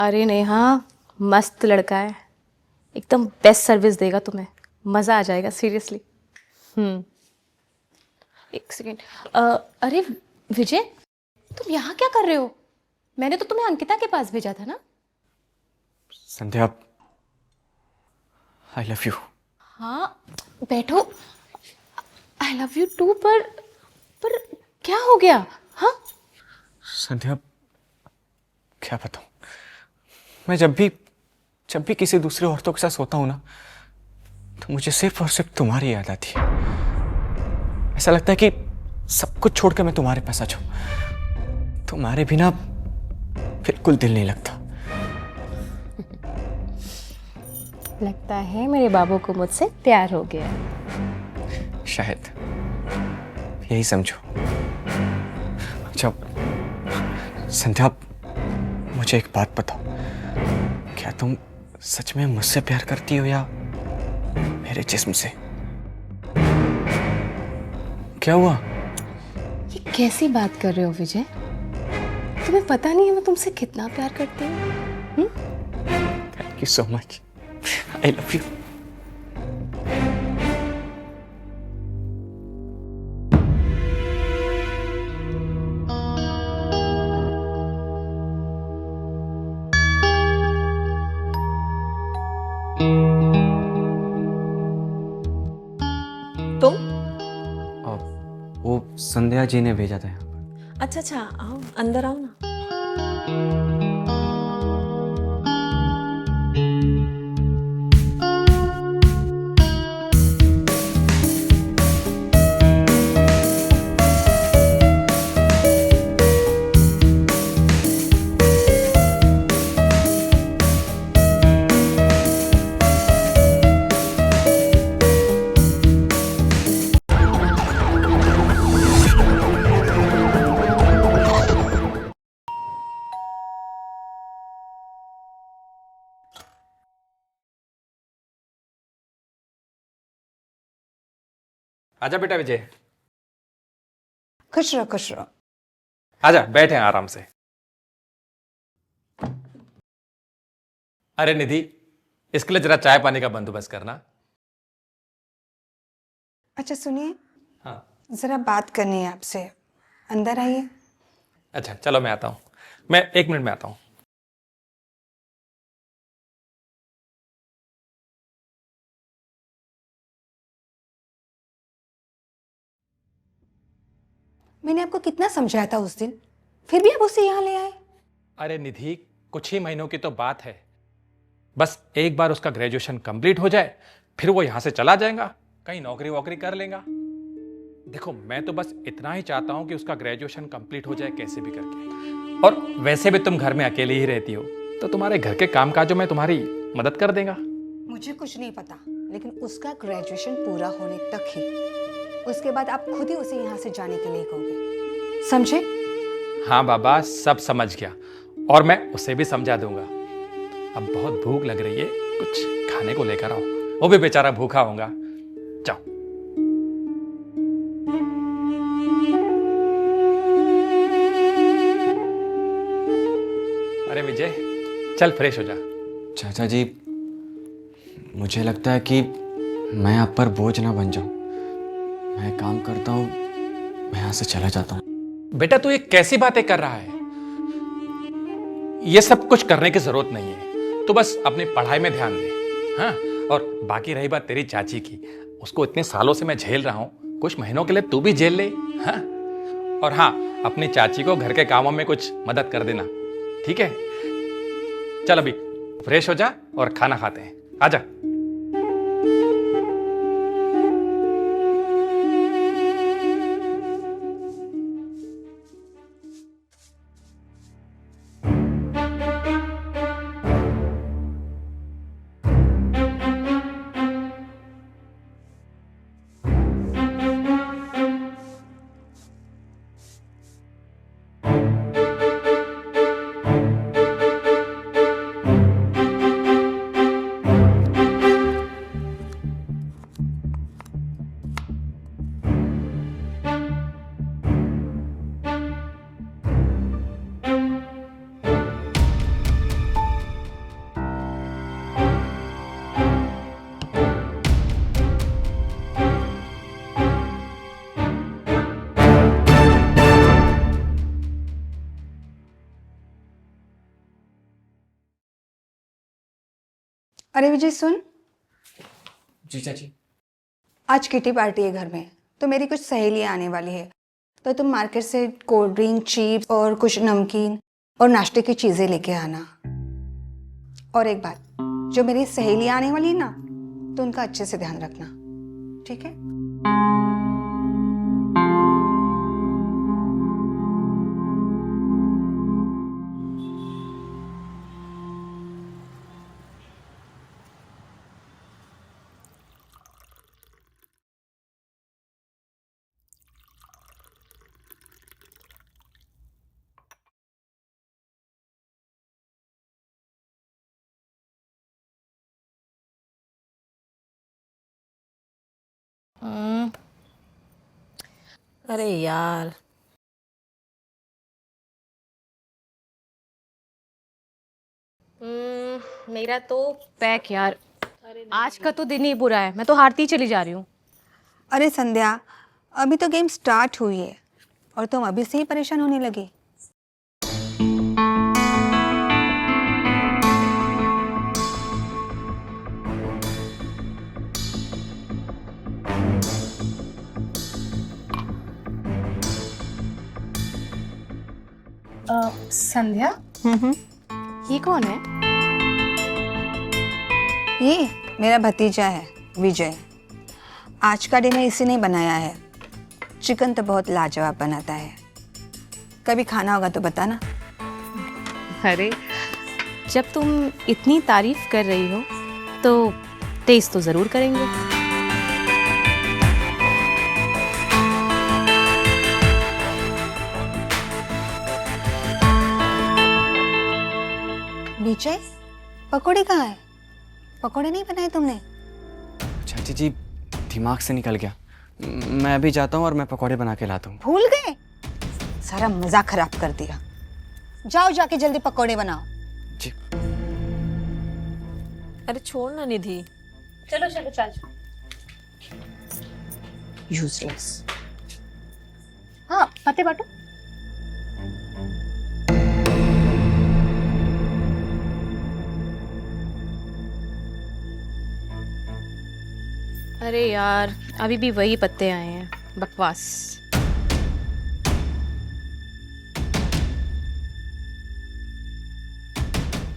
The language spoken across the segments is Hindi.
अरे नेहा, मस्त लड़का है, एकदम बेस्ट सर्विस देगा तुम्हें, मज़ा आ जाएगा सीरियसली। हम्म। एक सेकेंड। अरे विजय, तुम यहाँ क्या कर रहे हो? मैंने तो तुम्हें अंकिता के पास भेजा था ना। संध्या, आई लव यू। हाँ, बैठो। आई लव यू टू, पर क्या हो गया? हाँ, संध्या, क्या बताऊं, मैं जब भी किसी दूसरी औरतों के साथ सोता हूं ना, तो मुझे सिर्फ और सिर्फ तुम्हारी याद आती है। ऐसा लगता है कि सब कुछ छोड़कर मैं तुम्हारे पास आ जाऊं। तुम्हारे बिना बिल्कुल दिल नहीं लगता। लगता है मेरे बाबू को मुझसे प्यार हो गया है। शायद यही समझो। अच्छा संध्या, मुझे एक बात बताओ, क्या तुम सच में मुझसे प्यार करती हो या मेरे जिस्म से? क्या हुआ? ये कैसी बात कर रहे हो विजय? तुम्हें पता नहीं है मैं तुमसे कितना प्यार करती हूँ। Thank you so much, I love you. तुम? वो संध्या जी ने भेजा था यहाँ पर। अच्छा अच्छा, आओ अंदर आओ ना। आजा बेटा विजय, खुश रहो खुश रहो। आजा बैठे हैं आराम से। अरे निधि, इसके लिए जरा चाय पानी का बंदोबस्त करना। अच्छा सुनिए, हाँ। जरा बात करनी है आपसे, अंदर आइए। अच्छा चलो मैं आता हूं, मैं 1 मिनट में आता हूं। मैंने आपको कितना समझाया था उस दिन, फिर भी आप उसे यहाँ ले आए। अरे निधि, कुछ ही महीनों की तो बात है, बस एक बार उसका ग्रेजुएशन कंप्लीट हो जाए, फिर वो यहां से चला जाएगा, कहीं नौकरी वोकरी कर लेगा। देखो मैं तो बस इतना ही चाहता हूं कि उसका ग्रेजुएशन कंप्लीट हो जाए कैसे भी करके। और वैसे भी तुम घर में अकेले ही रहती हो, तो तुम्हारे घर के कामकाजों में तुम्हारी मदद कर देगा। मुझे कुछ नहीं पता, लेकिन उसका ग्रेजुएशन पूरा होने तक ही, उसके बाद आप खुद ही उसे यहाँ से जाने के लिए कहोगे, समझे? हाँ बाबा, सब समझ गया, और मैं उसे भी समझा दूंगा। अब बहुत भूख लग रही है, कुछ खाने को लेकर आओ, वो भी बेचारा भूखा होगा। जाओ। अरे विजय, चल फ्रेश हो जा। चाचा जी, मुझे लगता है कि मैं आप पर बोझ ना बन जाऊं। मैं काम करता हूं, मैं यहाँ से चला जाता हूं। बेटा तू ये कैसी बातें कर रहा है? ये सब कुछ करने की जरूरत नहीं है, तू बस अपनी पढ़ाई में ध्यान दे। हाँ, और बाकी रही बात तेरी चाची की, उसको इतने सालों से मैं झेल रहा हूं, कुछ महीनों के लिए तू भी झेल ले। हाँ, और हाँ, अपनी चाची को घर के कामों में कुछ मदद कर देना, ठीक है? चल अभी फ्रेश हो जा और खाना खाते हैं, आजा। अरे विजय सुन, जी चाची। आज किटी पार्टी है घर में, तो मेरी कुछ सहेलियां आने वाली है, तो तुम मार्केट से कोल्ड ड्रिंक, चिप्स और कुछ नमकीन और नाश्ते की चीजें लेके आना। और एक बात, जो मेरी सहेलियां आने वाली है ना, तो उनका अच्छे से ध्यान रखना, ठीक है? अरे यार, मेरा तो पैक यार, आज का तो दिन ही बुरा है, मैं तो हारती चली जा रही हूँ। अरे संध्या, अभी तो गेम स्टार्ट हुई है और तुम अभी से ही परेशान होने लगी। संध्या, ये कौन है? ये मेरा भतीजा है विजय। आज का डिनर इसी ने बनाया है। चिकन तो बहुत लाजवाब बनाता है, कभी खाना होगा तो बताना। अरे जब तुम इतनी तारीफ कर रही हो तो टेस्ट तो ज़रूर करेंगे। विजय, पकोड़े कहाँ है? पकोड़े नहीं बनाए तुमने? चाची जी, दिमाग से निकल गया। मैं अभी जाता हूँ और मैं पकौड़े बना के लाता हूँ। भूल गए? सारा मजा खराब कर दिया। जाओ जाके जल्दी पकोड़े बनाओ। जी। अरे छोड़ ना निधि। चलो चलो चल। यूजलेस। हाँ, पते बांटो। अरे यार, अभी भी वही पत्ते आए हैं, बकवास।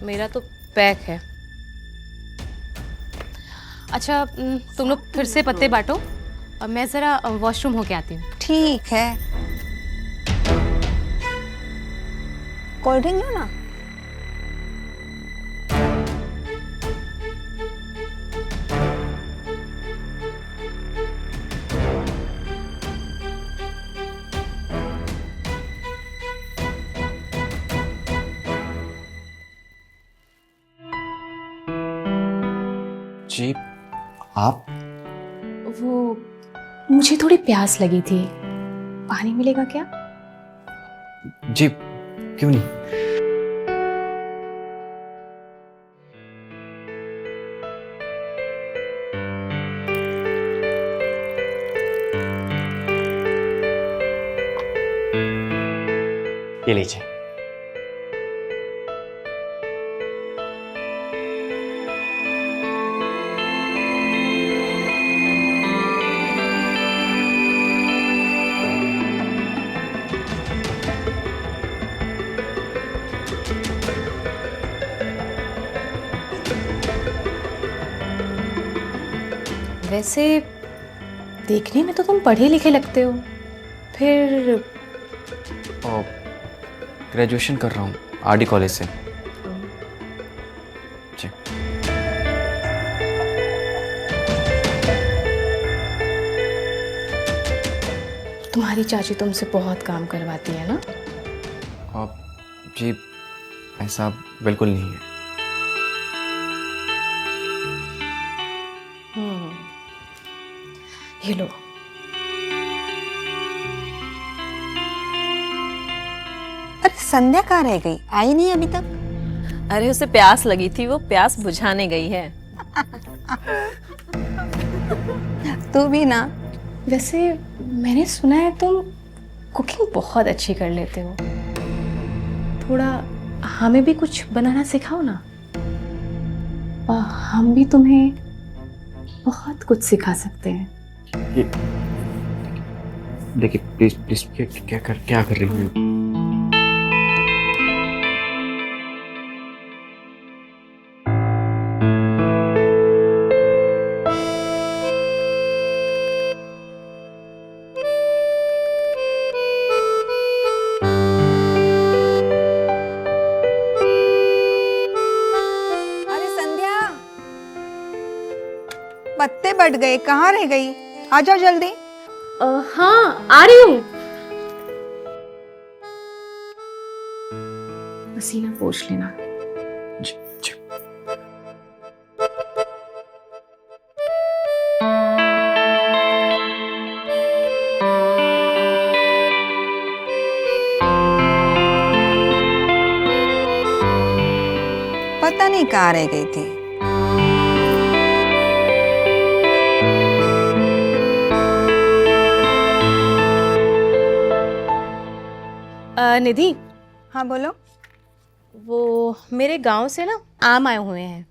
मेरा तो पैक है। अच्छा, तुम लोग फिर से पत्ते बांटो और मैं ज़रा वॉशरूम होके आती हूँ। ठीक है। कोल्ड ड्रिंक लो ना। जी, आप? वो मुझे थोड़ी प्यास लगी थी, पानी मिलेगा क्या? जी, क्यों नहीं। ये लीजिए। वैसे देखने में तो तुम पढ़े लिखे लगते हो, फिर ग्रेजुएशन कर रहा हूँ आरडी कॉलेज से। जी। तुम्हारी चाची तुमसे बहुत काम करवाती है ना? जी, ऐसा बिल्कुल नहीं है। ये लो। अरे संध्या कहाँ रह गई? आई नहीं अभी तक? अरे उसे प्यास लगी थी, वो प्यास बुझाने गई है। तू भी ना। वैसे मैंने सुना है तुम कुकिंग बहुत अच्छी कर लेते हो, थोड़ा हमें भी कुछ बनाना सिखाओ ना। हम भी तुम्हें बहुत कुछ सिखा सकते हैं। देखिए प्लीज प्लीज, क्या कर रही हैं? अरे संध्या, पत्ते बट गए, कहाँ रह गई? आ जाओ जल्दी। हाँ आ रही हूँ। पसीना पोंछ लेना। जी जी। पता नहीं कहाँ रह गई थी। निधि, हाँ बोलो। वो मेरे गांव से ना आम आए हुए हैं,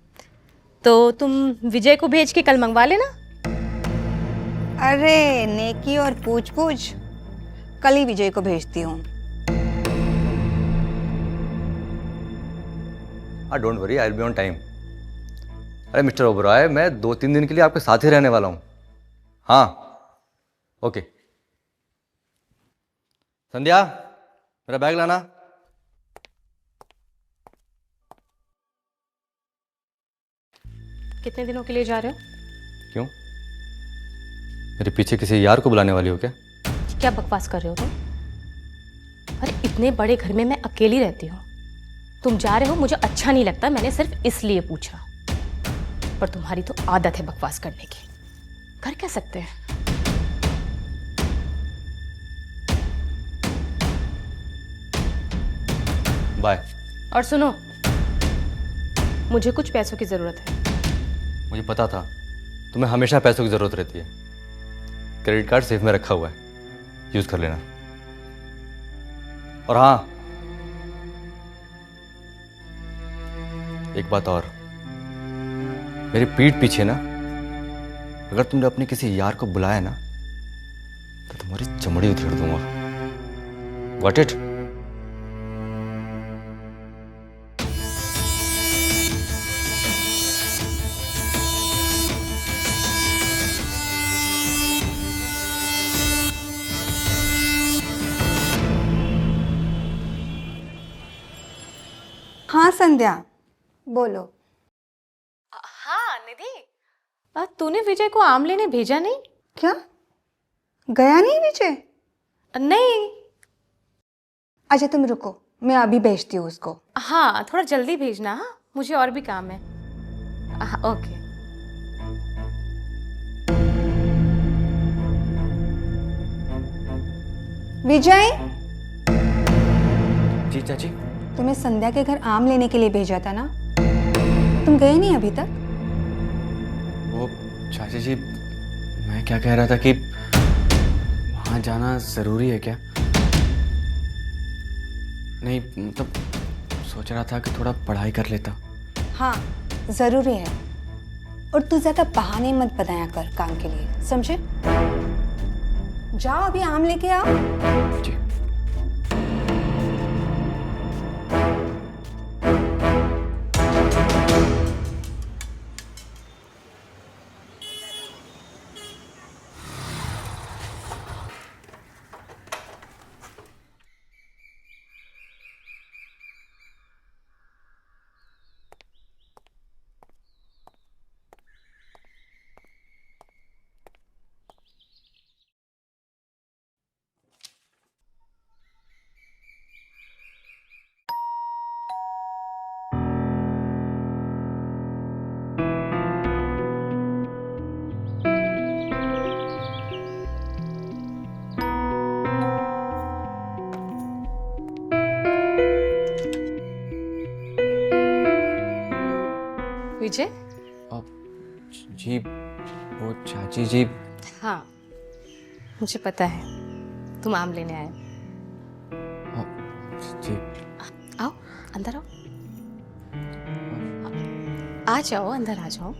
तो तुम विजय को भेज के कल मंगवा लेना। अरे नेकी और पूछ पूछ, कल ही विजय को भेजती हूँ। Don't worry, I will be on time. अरे मिस्टर ओबरॉय, मैं 2-3 दिन के लिए आपके साथ ही रहने वाला हूँ। हाँ, ओके। संध्या, मेरा बैग लाना। कितने दिनों के लिए जा रहे हो? क्यों? मेरे पीछे किसी यार को बुलाने वाली हो क्या? क्या बकवास कर रहे हो तुम? अरे इतने बड़े घर में मैं अकेली रहती हूँ, तुम जा रहे हो मुझे अच्छा नहीं लगता, मैंने सिर्फ इसलिए पूछा। पर तुम्हारी तो आदत है बकवास करने की, कर क्या सकते हैं। बाय। और सुनो, मुझे कुछ पैसों की जरूरत है। मुझे पता था तुम्हें हमेशा पैसों की जरूरत रहती है। क्रेडिट कार्ड सेफ में रखा हुआ है, यूज कर लेना। और हाँ, एक बात और, मेरी पीठ पीछे ना अगर तुमने अपने किसी यार को बुलाया ना तो तुम्हारी चमड़ी उधेड़ दूंगा। Got it? हाँ संध्या, बोलो। हाँ निधि, तूने विजय को आम लेने भेजा नहीं? क्या गया नहीं विजय? नहीं। अच्छा तुम रुको, मैं अभी भेजती हूँ उसको। हाँ थोड़ा जल्दी भेजना, हाँ मुझे और भी काम है। ओके। विजय, जी चाची। तुम्हें संध्या के घर आम लेने के लिए भेजा था ना, तुम गए नहीं अभी तक? वो चाची जी, मैं क्या कह रहा था कि वहाँ जाना ज़रूरी है क्या? नहीं मतलब सोच रहा था कि थोड़ा पढ़ाई कर लेता। हाँ जरूरी है, और तू ज्यादा बहाने मत बनाया कर काम के लिए, समझे? जाओ अभी आम लेके आओ। जी। विजय? जी वो चाची जी, हाँ मुझे पता है तुम आम लेने आए। जी आओ अंदर आओ। आ जाओ, अंदर आ जाओ।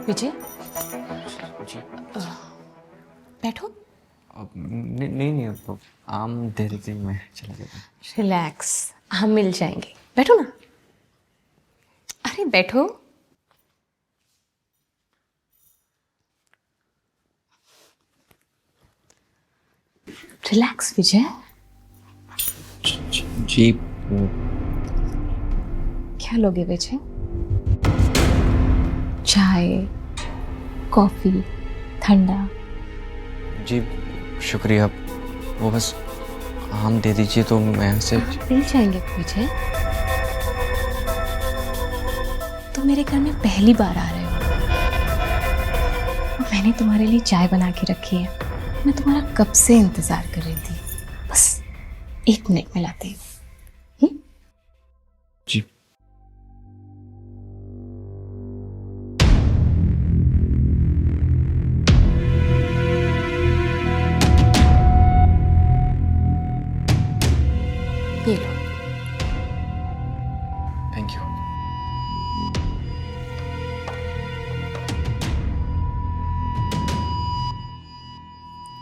विजय, जी बैठो। नहीं नहीं नहीं, अब आम दे दीजिए, मैं चला जाता हूँ। रिलैक्स, हम मिल जाएंगे। बैठो ना। अरे बैठो। रिलैक्स विजय। जी क्या लोगे विजय? चाय, कॉफी, ठंडा? जी शुक्रिया, वो बस आम दे दीजिए तो मैं से। मिल जाएंगे विजय। तुम मेरे घर में पहली बार आ रहे हो। मैंने तुम्हारे लिए चाय बना के रखी है। मैं तुम्हारा कब से इंतजार कर रही थी। बस 1 मिनट में लाती हूँ। जी ये लो। Thank you.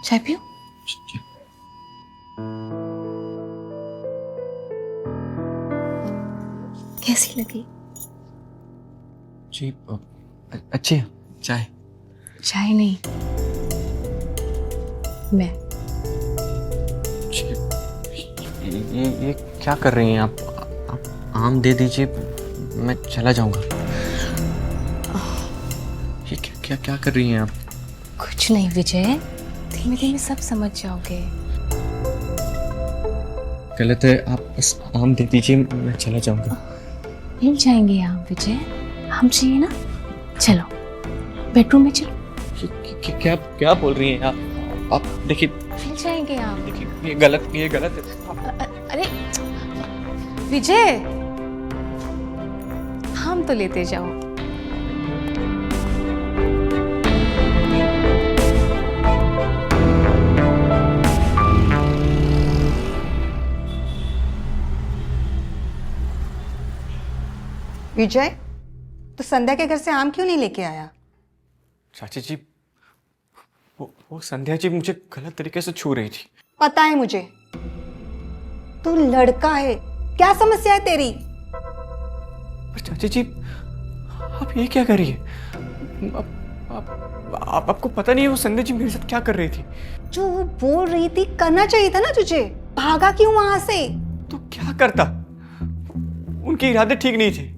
चाय पियो। जी कैसी लगी? जी अच्छी है चाय। चाय नहीं, मैं। जी ये क्या कर रही हैं आप आम दे दीजिए, मैं चला जाऊंगा। ये क्या क्या कर रही हैं आप? कुछ नहीं विजय, धीमे धीमे सब समझ जाओगे। गलत है, आप बस आम दे दीजिए, मैं चला जाऊंगा। मिल जाएंगे आप विजय, हम चाहिए ना। चलो बेडरूम में चलो। क्या क्या बोल रही हैं आप देखिए मिल जाएंगे आप। देखिए, ये गलत है। अरे विजय, हम तो लेते जाओ। विजय, तो संध्या के घर से आम क्यों नहीं लेके आया? चाची जी, वो संध्या जी मुझे गलत तरीके से छू रही थी। पता है मुझे, तू लड़का है, क्या समस्या है तेरी? पर चाची जी, आप ये क्या कर रही है? आपको पता नहीं है वो संध्या जी मेरे साथ क्या कर रही थी? जो वो बोल रही थी करना चाहिए था ना तुझे, भागा क्यों वहां से? तो क्या करता? उनके इरादे ठीक नहीं थे,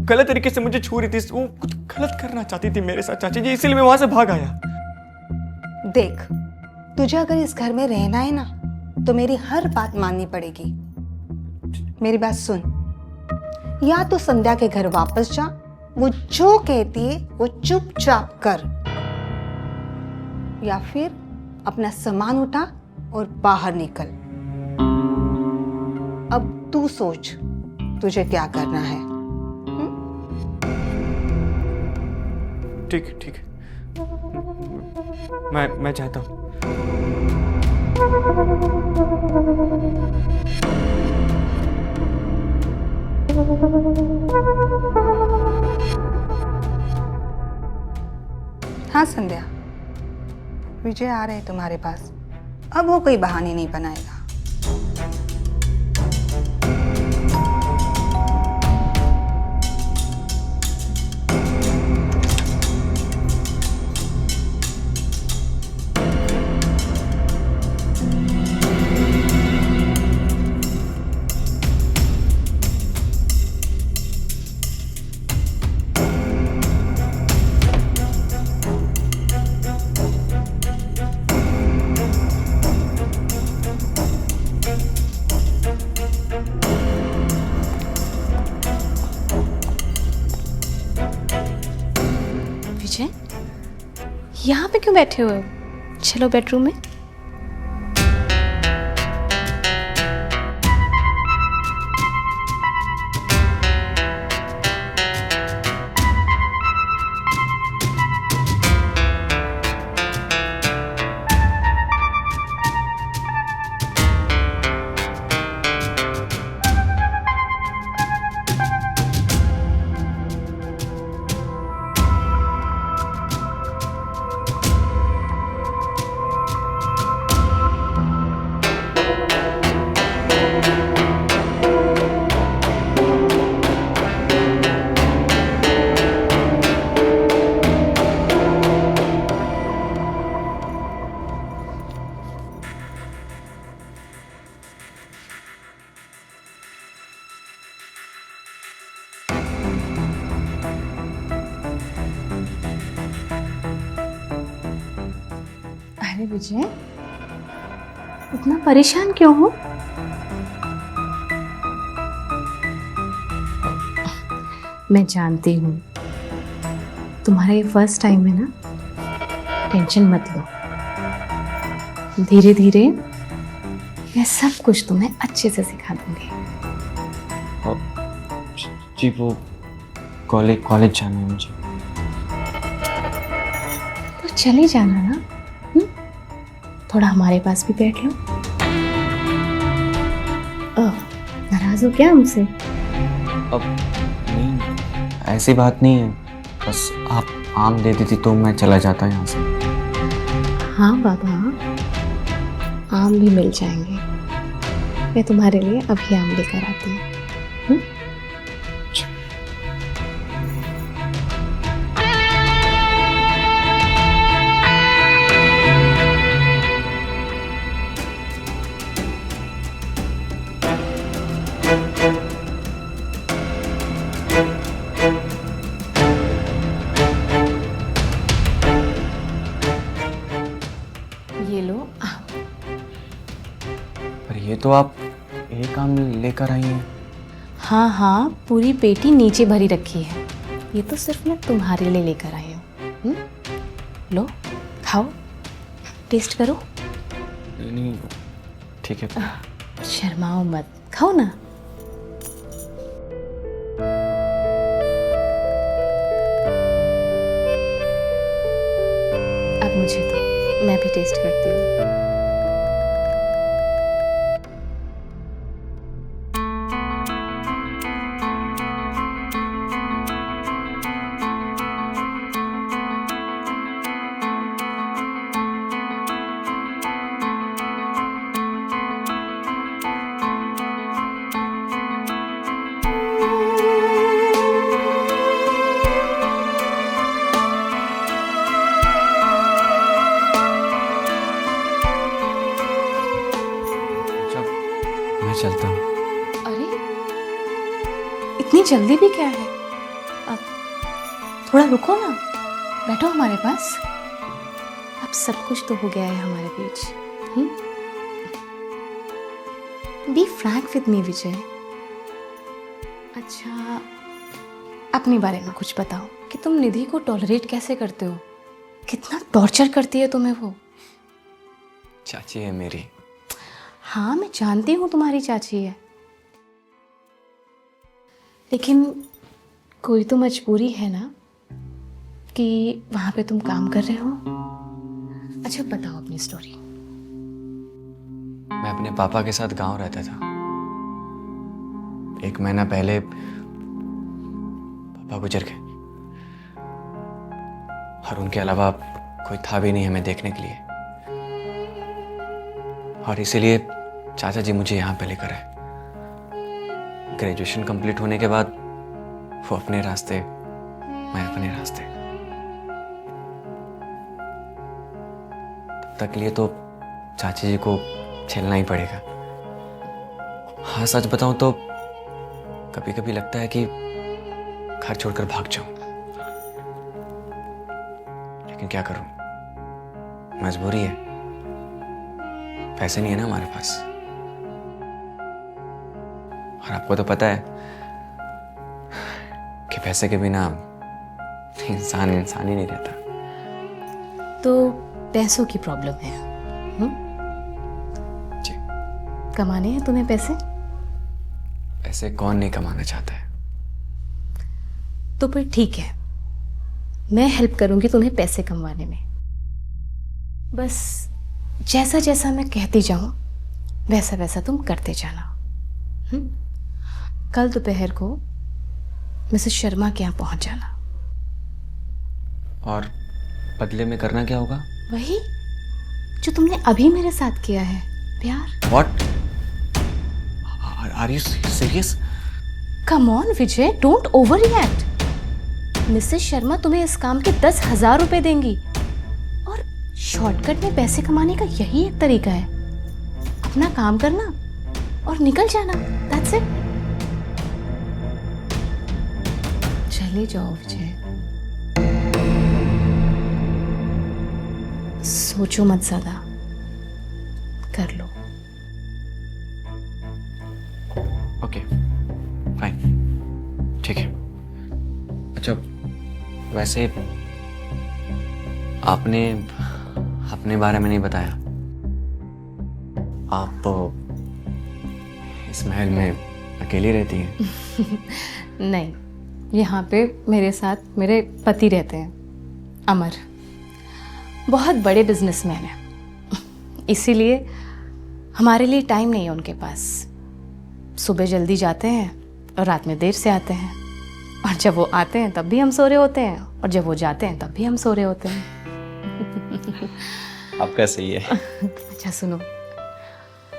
गलत तरीके से मुझे छू रही थी, वो कुछ गलत करना चाहती थी मेरे साथ चाची जी, इसीलिए मैं वहां से भाग आया। देख, तुझे अगर इस घर में रहना है ना, तो मेरी हर बात माननी पड़ेगी। मेरी बात सुन, या तो संध्या के घर वापस जा, वो जो कहती है वो चुपचाप कर, या फिर अपना सामान उठा और बाहर निकल। अब तू सोच तुझे क्या करना है। ठीक है ठीक है, मैं चाहता हूँ। हाँ संध्या, विजय आ रहे हैं तुम्हारे पास। अब वो कोई बहाने नहीं बनाएगा। विजय, यहाँ पे क्यों बैठे हुए हो? चलो बेडरूम में। अरे विजय, इतना परेशान क्यों हो? मैं जानती हूँ तुम्हारा ये फर्स्ट टाइम है ना, टेंशन मत लो। धीरे धीरे मैं सब कुछ तुम्हें अच्छे से सिखा दूंगी। जी वो कॉलेज जाना है मुझे। तो चले जाना ना। थोड़ा हमारे पास भी बैठ लो। नाराज हो क्या हमसे? अब नहीं, ऐसी बात नहीं है, बस आप आम दे देती तो मैं चला जाता यहाँ से। हाँ बाबा, आम भी मिल जाएंगे। मैं तुम्हारे लिए अभी आम लेकर आती हूँ। ये लो आम। पर ये तो आप एक आम लेकर आई हैं। हाँ हाँ, पूरी पेटी नीचे भरी रखी है। ये तो सिर्फ मैं तुम्हारे लिए लेकर आई हूँ। लो खाओ, टेस्ट करो। नहीं, ठीक है। शर्माओ मत, खाओ ना। अब मुझे तो, मैं भी टेस्ट करती हूँ। मैं चलता हूँ। अरे इतनी जल्दी भी क्या है? अब थोड़ा रुको ना, बैठो हमारे पास। अब सब कुछ तो हो गया है हमारे बीच। बी फ्रैंक विद मी विजय। अच्छा, अपने बारे में कुछ बताओ कि तुम निधि को टॉलरेट कैसे करते हो? कितना टॉर्चर करती है तुम्हें वो। चाची है मेरी। हाँ, मैं जानती हूँ तुम्हारी चाची है, लेकिन कोई तो मजबूरी है ना कि वहां पे तुम काम कर रहे हो। अच्छा बताओ अपनी स्टोरी। मैं अपने पापा के साथ गांव रहता था। 1 महीना पहले पापा गुजर गए और उनके अलावा कोई था भी नहीं हमें देखने के लिए, और इसीलिए चाचा जी मुझे यहाँ पे लेकर आए। ग्रेजुएशन कंप्लीट होने के बाद वो अपने रास्ते, मैं अपने रास्ते। तब तक लिए तो चाची जी को झेलना ही पड़ेगा। हाँ, सच बताऊं तो कभी कभी लगता है कि घर छोड़कर भाग जाऊं, लेकिन क्या करूं, मजबूरी है। पैसे नहीं है ना हमारे पास, और आपको तो पता है कि पैसे के बिना इंसान इंसान ही नहीं रहता। तो पैसों की प्रॉब्लम है। जी। कमाने हैं तुम्हें पैसे? पैसे कौन नहीं कमाना चाहता है। तो फिर ठीक है, मैं हेल्प करूंगी तुम्हें पैसे कमाने में। बस जैसा जैसा मैं कहती जाऊं वैसा वैसा तुम करते जाना। कल दोपहर को मिसेस शर्मा के यहाँ पहुंच जाना। और बदले में करना क्या होगा? वही जो तुमने अभी मेरे साथ किया है, प्यार। What? Are you serious? Come on Vijay, don't over react. Mrs Sharma तुम्हें इस काम के 10,000 रुपए देंगी, और शॉर्टकट में पैसे कमाने का यही एक तरीका है। अपना काम करना और निकल जाना, दैट्स इट। चले जाओ विजय। सोचो मत ज़्यादा, कर लो। ओके फाइन, ठीक है। अच्छा, वैसे आपने अपने बारे में नहीं बताया। आप इस महल में अकेली रहती हैं? नहीं, यहाँ पे मेरे साथ मेरे पति रहते हैं, अमर। बहुत बड़े बिजनेसमैन हैं, इसीलिए हमारे लिए टाइम नहीं है उनके पास। सुबह जल्दी जाते हैं और रात में देर से आते हैं, और जब वो आते हैं तब भी हम सो रहे होते हैं, और जब वो जाते हैं तब भी हम सो रहे होते हैं। आपका सही है। अच्छा सुनो,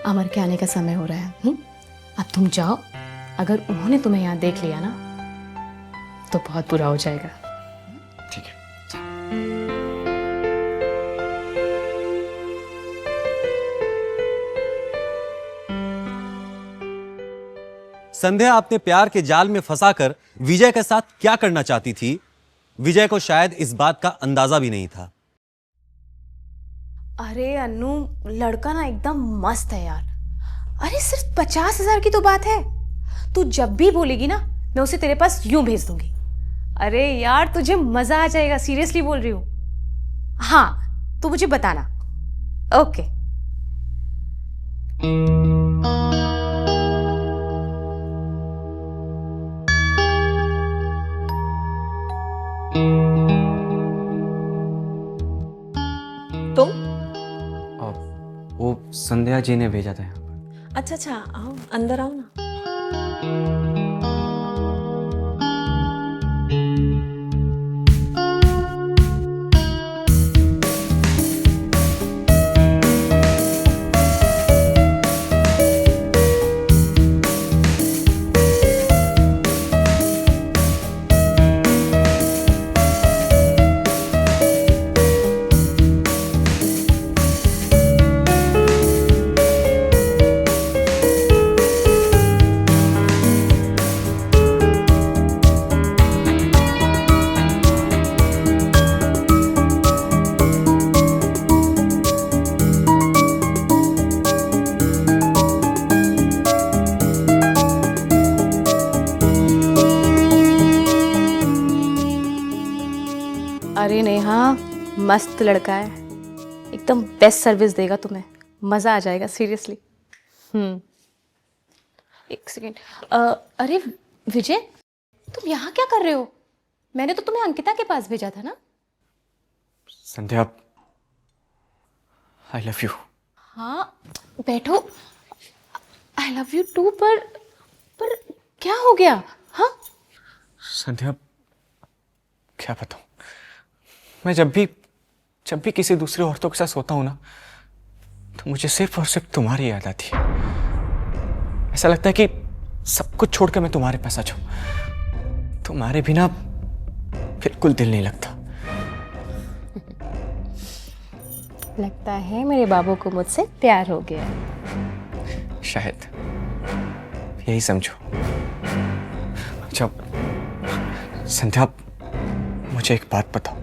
अमर के आने का समय हो रहा है। अब तुम जाओ, अगर उन्होंने तुम्हें यहाँ देख लिया ना तो बहुत बुरा हो जाएगा। ठीक है। संध्या अपने प्यार के जाल में फंसाकर विजय के साथ क्या करना चाहती थी, विजय को शायद इस बात का अंदाजा भी नहीं था। अरे अन्नू, लड़का ना एकदम मस्त है यार। अरे सिर्फ 50,000 की तो बात है। तू जब भी बोलेगी ना, मैं उसे तेरे पास यूं भेज दूंगी। अरे यार, तुझे मजा आ जाएगा, सीरियसली बोल रही हूँ। हाँ, तू मुझे बताना। ओके। तुम? और वो संध्या जी ने भेजा था यहाँ पर। अच्छा अच्छा, आओ अंदर आओ ना। अरे नेहा, मस्त लड़का है, एकदम बेस्ट सर्विस देगा तुम्हें, मज़ा आ जाएगा सीरियसली। एक सेकेंड। अरे विजय, तुम यहाँ क्या कर रहे हो? मैंने तो तुम्हें अंकिता के पास भेजा था ना। संध्या, आई लव यू। हाँ, बैठो। आई लव यू टू, पर क्या हो गया? हाँ, संध्या, क्या बताऊं, मैं जब भी किसी दूसरे औरतों के साथ सोता हूं ना, तो मुझे सिर्फ और सिर्फ तुम्हारी याद आती है। ऐसा लगता है कि सब कुछ छोड़कर मैं तुम्हारे पास आ जाऊं। तुम्हारे बिना बिल्कुल दिल नहीं लगता। लगता है मेरे बाबू को मुझसे प्यार हो गया। शायद यही समझो। जब संध्या, मुझे एक बात बताओ,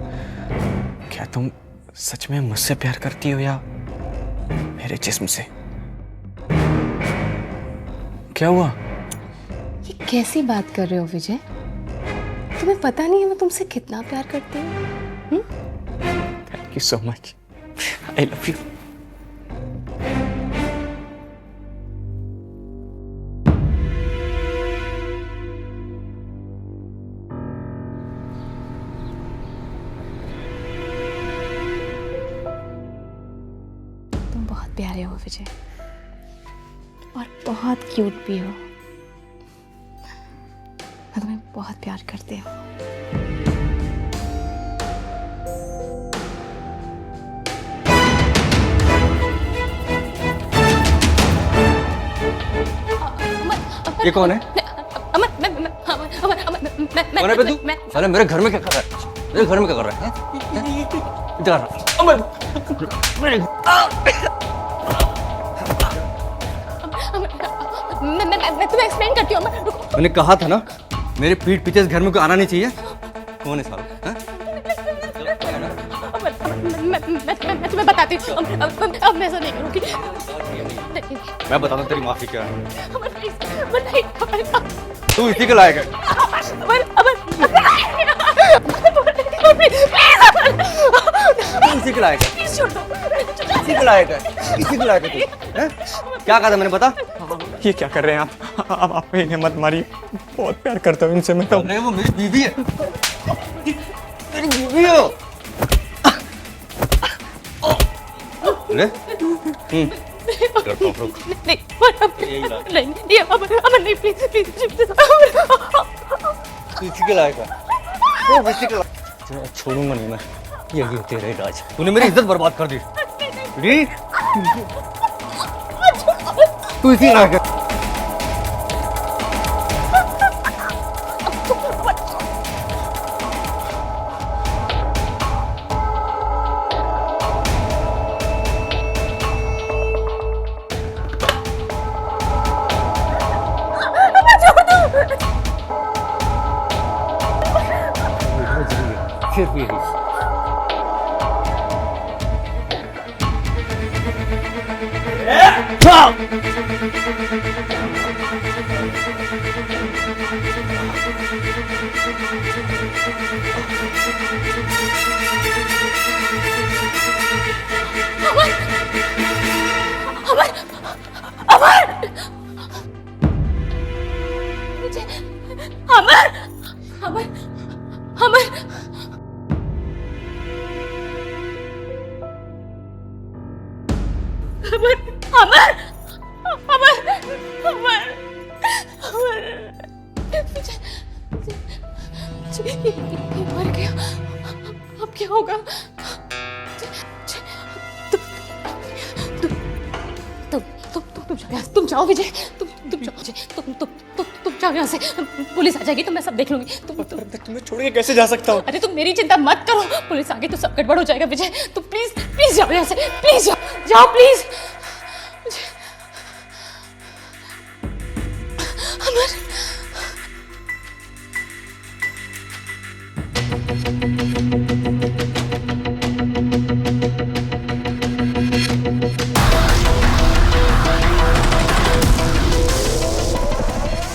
क्या तुम सच में मुझसे प्यार करती हो या मेरे जिस्म से? क्या हुआ? ये कैसी बात कर रहे हो विजय? तुम्हें पता नहीं है मैं तुमसे कितना प्यार करती हूँ। Thank you so much, I love you. तुम बहुत प्यारे हो विजय, और बहुत क्यूट भी हो। मैं तुम्हें बहुत प्यार करती हूँ। ये कौन है? अमर, कौन है बे तू? अरे मेरे घर में क्या कर रहा है? मेरे घर में क्या कर रहा है? इधर आ। अमर, मैं तुम्हें एक्सप्लेन करती हूँ। अमर, रुको। मैंने कहा था ना, मेरे पीठ पीछे इस घर में कोई आना नहीं चाहिए। कौन है साला? हैं? मैं तुम्हें बताती हूँ। अब मैं ऐसा नहीं करूँगी। नहीं, मैं बताता हूँ तेरी माफी क्या है। अमर प्लीज बताइए। तू इसी के लायक है। अमर अमर तू इसी के लायक है। प्लीज छोड़ दो। इसी के लायक है। इसी के लायक है तू। हैं? क्या कहा था मैंने, बता। ये क्या कर रहे हैं आप? अब आप इन्हें मत मारिए, बहुत प्यार करता हूँ इनसे मैं तो। अरे वो मेरी बीवी है। तेरी बीवी है वो। ले। करता हूँ, रुक। नहीं नहीं अमर अमर नहीं प्लीज प्लीज तू इसी के लायक है। तू इसी के लायक। छोड़ूंगा नहीं मैं। यही है तेरा इलाज। तूने मेरी इज्जत बर्बाद कर दी। री। तू इसी के लायक है। सिर्फ यही। अमर अमर अमर अमर अमर अमर अमर अमर मर गया। अब क्या होगा? तुम जाओ विजय। तुम जाओ विजय। तुम जाओ यहाँ से। पुलिस आ जाएगी तो मैं सब देख लूंगी। तुम्हें छोड़ के कैसे जा सकता हूँ? अरे तुम मेरी चिंता मत करो। पुलिस आ गई तो सब गड़बड़ हो जाएगा विजय। तुम प्लीज प्लीज जाओ यहाँ से। प्लीज जाओ प्लीज। अमर